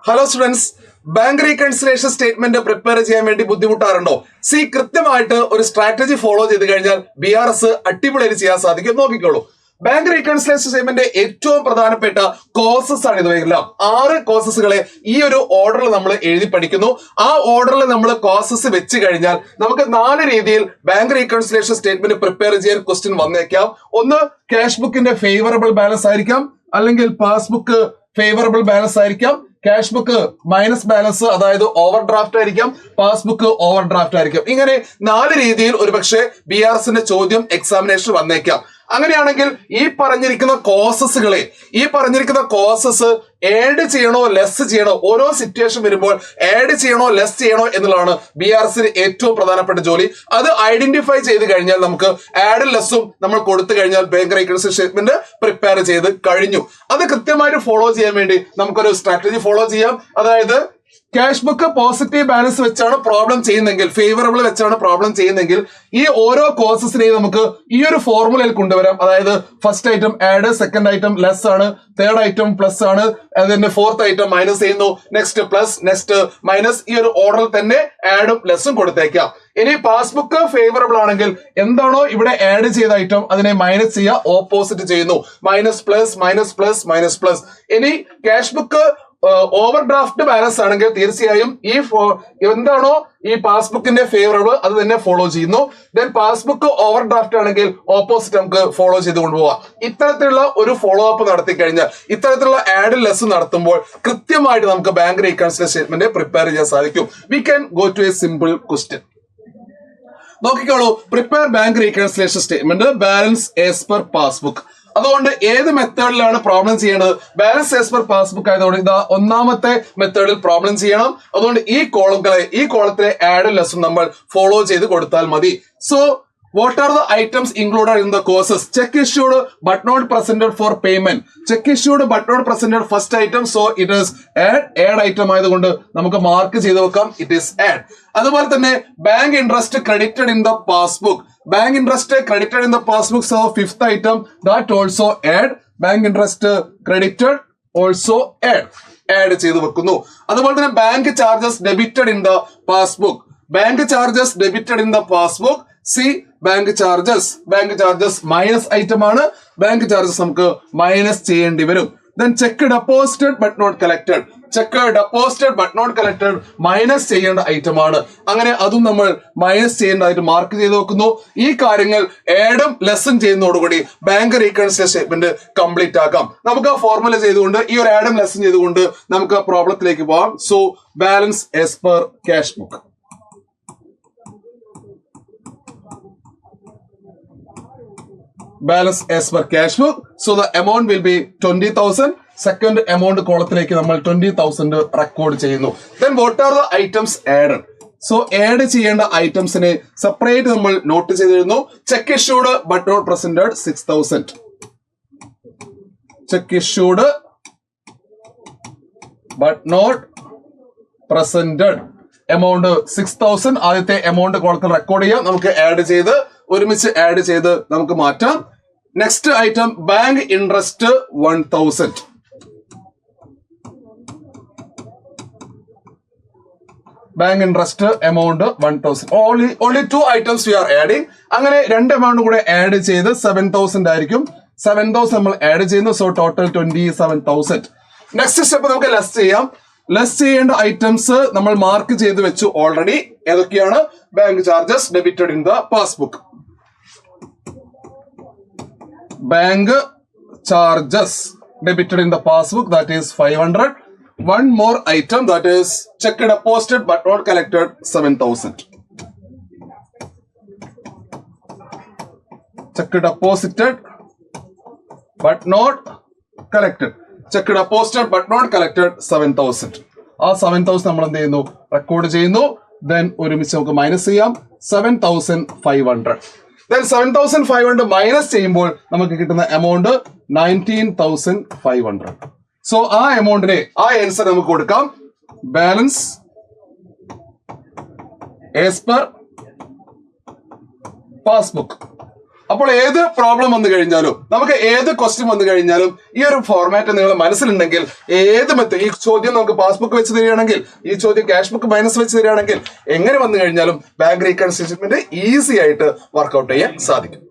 Hello students, bank reconciliation statement prepare ചെയ്യാൻ വേണ്ടി ബുദ്ധിമുട്ടാറുണ്ടോ? കൃത്യമായിട്ട് ഒരു സ്ട്രാറ്റജി ഫോളോ ചെയ്ത് കഴിഞ്ഞാൽ BRS അടിപൊളിയായി ചെയ്യാൻ സാധിക്കും. നോക്കിക്കോളൂ, ബാങ്ക് റീകൺസിലേഷൻ സ്റ്റേറ്റ്മെന്റ് ഏറ്റവും പ്രധാനപ്പെട്ട കോസസ് ആണ് ഇവയെല്ലാം. 6 കോസസുകളെ ഈ ഒരു ഓർഡറിൽ നമ്മൾ എഴുതി പഠിക്കുന്നു. ആ ഓർഡറിൽ നമ്മൾ കോസസ് വെച്ച് കഴിഞ്ഞാൽ നമുക്ക് 4 രീതിയിൽ ബാങ്ക് റീകൺസിലേഷൻ സ്റ്റേറ്റ്മെന്റ് പ്രിപ്പയർ ചെയ്യാൻ ക്വസ്റ്റ്യൻ വന്നേക്കാം. ഒന്ന്, ക്യാഷ് ബുക്കിന്റെ ഫേവറബിൾ ബാലൻസ് ആയിരിക്കാം, അല്ലെങ്കിൽ പാസ്ബുക്ക് ഫേവറബിൾ ബാലൻസ് ആയിരിക്കാം, ക്യാഷ് ബുക്ക് മൈനസ് ബാലൻസ് അതായത് ഓവർ ഡ്രാഫ്റ്റ് ആയിരിക്കാം, പാസ്ബുക്ക് ഓവർ ഡ്രാഫ്റ്റ് ആയിരിക്കും. ഇങ്ങനെ 4 രീതിയിൽ ഒരുപക്ഷെ BRSന്റെ ചോദ്യം എക്സാമിനേഷൻ വന്നേക്കാം. അങ്ങനെയാണെങ്കിൽ ഈ പറഞ്ഞിരിക്കുന്ന കോസസ് ആഡ് ചെയ്യണോ ലെസ് ചെയ്യണോ, ഓരോ സിറ്റുവേഷൻ വരുമ്പോൾ ആഡ് ചെയ്യണോ ലെസ് ചെയ്യണോ എന്നുള്ളതാണ് BRSന് ഏറ്റവും പ്രധാനപ്പെട്ട ജോലി. അത് ഐഡന്റിഫൈ ചെയ്ത് കഴിഞ്ഞാൽ നമുക്ക് ആഡും ലെസ്സും നമ്മൾ കൊടുത്തു കഴിഞ്ഞാൽ ബാങ്ക് റീകൺസിലേഷൻ സ്റ്റേറ്റ്മെന്റ് പ്രിപ്പയർ ചെയ്ത് കഴിഞ്ഞു. അത് കൃത്യമായിട്ട് ഫോളോ ചെയ്യാൻ വേണ്ടി നമുക്കൊരു സ്ട്രാറ്റജി ഫോളോ ചെയ്യാം. അതായത് ക്യാഷ് ബുക്ക് പോസിറ്റീവ് ബാലൻസ് വെച്ചാണ് പ്രോബ്ലം ചെയ്യുന്നെങ്കിൽ, ഫേവറബിൾ വെച്ചാണ് പ്രോബ്ലം ചെയ്യുന്നെങ്കിൽ, ഈ ഓരോ കോസസിനെയും നമുക്ക് ഈ ഒരു ഫോർമുലയിൽ കൊണ്ടുവരാം. അതായത് first item add, second item less ആണ്, തേർഡ് ഐറ്റം പ്ലസ് ആണ്, അതിന്റെ ഫോർത്ത് ഐറ്റം മൈനസ് ചെയ്യുന്നു, നെക്സ്റ്റ് പ്ലസ്, നെക്സ്റ്റ് മൈനസ്. ഈ ഒരു ഓർഡറിൽ തന്നെ ആഡും ലെസ്സും കൊടുത്തേക്കാം. ഇനി പാസ്ബുക്ക് ഫേവറബിൾ ആണെങ്കിൽ എന്താണോ ഇവിടെ ആഡ് ചെയ്ത ഐറ്റം അതിനെ മൈനസ് ചെയ്യുക, ഓപ്പോസിറ്റ് ചെയ്യുന്നു, minus plus, minus plus, minus plus. ഇനി cash book overdraft balance ആണെങ്കിൽ തീർച്ചയായും എന്താണോ ഈ പാസ്ബുക്കിന്റെ ഫേവറബിൾ അത് തന്നെ ഫോളോ ചെയ്യുന്നു. ദെൻ പാസ്ബുക്ക് ഓവർ ഡ്രാഫ്റ്റ് ആണെങ്കിൽ ഓപ്പോസിറ്റ് നമുക്ക് ഫോളോ ചെയ്ത് കൊണ്ടുപോകാം. ഇത്തരത്തിലുള്ള ഒരു ഫോളോ അപ്പ് നടത്തി കഴിഞ്ഞാൽ, ഇത്തരത്തിലുള്ള ആഡ് ലെസ് നടത്തുമ്പോൾ കൃത്യമായിട്ട് നമുക്ക് ബാങ്ക് റീകൺസിലേഷൻ സ്റ്റേറ്റ്മെന്റ് പ്രിപ്പയർ ചെയ്യാൻ സാധിക്കും. We can go to a simple question. നോക്കിക്കോളൂ, prepare bank reconciliation statement balance as per passbook. അതുകൊണ്ട് ഏത് മെത്തേഡിലാണ് പ്രോബ്ലം ചെയ്യേണ്ടത്? ബാലൻസ് ആസ് പെർ പാസ്ബുക്ക് ആയതുകൊണ്ട് ഇതാ ഒന്നാമത്തെ മെത്തേഡിൽ പ്രോബ്ലം ചെയ്യണം. അതുകൊണ്ട് ഈ കോളത്തിലെ ആഡ് ലെസ്സും നമ്മൾ ഫോളോ ചെയ്ത് കൊടുത്താൽ മതി. So what are the items included in the courses? Check issued but not presented for payment. Check issued but not presented first item, so it is add item ആയതുകൊണ്ട് നമുക്ക് mark ചെയ്ത് വെക്കാം, it is add. അതുപോലെ തന്നെ bank interest credited in the passbook. Bank interest credited in the passbook, so fifth item that also add. Bank interest credited also add ചെയ്ത് വെക്കുന്നു. അതുപോലെ തന്നെ bank charges debited in the passbook. Bank charges debited in the passbook. Bank charges minus item ആണ്. Bank charges നമുക്ക് minus ചെയ്യേണ്ടി വരും. Then cheque deposited but not collected. Cheque deposited but not collected minus ചെയ്യേണ്ട item ആണ്. അങ്ങനെ അതും നമ്മൾ minus ചെയ്യേണ്ടതായിട്ട് മാർക്ക് ചെയ്ത് വെക്കുന്നു. ഈ കാര്യങ്ങൾ ആഡും ലെസ്സും ചെയ്യുന്നതോടുകൂടി ബാങ്ക് റീകൺസിലേഷൻ സ്റ്റേറ്റ്മെന്റ് കംപ്ലീറ്റ് ആക്കാം. നമുക്ക് ഫോർമുല ചെയ്തുകൊണ്ട് ഈ ഒരു ആഡും ലെസ്സും ചെയ്തുകൊണ്ട് നമുക്ക് പ്രോബ്ലത്തിലേക്ക് പോവാം. So balance as per cash book. Balance as per cash book. So the amount will be 20,000. Second amount കോളത്തിലേക്ക് നമ്മൾ 20,000 റെക്കോർഡ് ചെയ്യുന്നു. Then what are the items added? So add ചെയ്യേണ്ട ഐറ്റംസിനെ സെപ്പറേറ്റ് നമ്മൾ നോട്ട് ചെയ്തിരുന്നു. Cheque issued but not presented 6,000. Cheque issued but not presented amount 6,000. ആദ്യത്തെ amount കോളത്തിൽ record ചെയ്യാം. നമുക്ക് ഒരുമിച്ച് ആഡ് ചെയ്ത് നമുക്ക് മാറ്റാം. Next item bank interest 1,000. Bank interest amount 1,000. Only 2 items we are adding. അങ്ങനെ 2 എമൗണ്ട് കൂടെ ആഡ് ചെയ്ത് 7,000 ആയിരിക്കും. 7,000 നമ്മൾ ആഡ് ചെയ്യുന്നു. So total 27,000. നെക്സ്റ്റ് സ്റ്റെപ്പ് നമുക്ക് ലെസ് ചെയ്യാം. ലെസ് ചെയ്യേണ്ട ഐറ്റംസ് നമ്മൾ മാർക്ക് ചെയ്ത് വെച്ചു ഓൾറെഡി. ഏതൊക്കെയാണ്? Bank charges debited in the passbook. Bank charges debited in the passbook, that is 500. One more item, that is check deposited but not collected 7,000. Check deposited but not collected. Check deposited but not collected 7,000. ആ 7,000 നമ്മൾ എന്ത് ചെയ്യുന്നു? Record ചെയ്യുന്നു. Then ഒരുമിച്ച് നമുക്ക് minus ചെയ്യാം. 7,500. Then 7,500 minus ചെയ്യുമ്പോൾ നമുക്ക് കിട്ടുന്ന എമൗണ്ട് 19,500. സോ ആ എമൗണ്ടിനെ, ആ ആൻസർ നമുക്ക് കൊടുക്കാം. Balance as per passbook. അപ്പോൾ ഏത് പ്രോബ്ലം വന്നു കഴിഞ്ഞാലും നമുക്ക് ഏത് ക്വസ്റ്റ്യൻ വന്നു കഴിഞ്ഞാലും ഈ ഒരു ഫോർമാറ്റ് നിങ്ങൾ മനസ്സിലുണ്ടെങ്കിൽ ഏത് മെത്തേഡ് ഈ ചോദ്യം നമുക്ക് പാസ്ബുക്ക് വെച്ച് തരികയാണെങ്കിൽ ഈ ചോദ്യം ക്യാഷ് ബുക്ക് മൈനസ് വെച്ച് തരികയാണെങ്കിൽ എങ്ങനെ വന്നു കഴിഞ്ഞാലും ബാങ്ക് റീകൺസിലിയേഷൻ ഈസി ആയിട്ട് വർക്ക്ഔട്ട് ചെയ്യാൻ സാധിക്കും.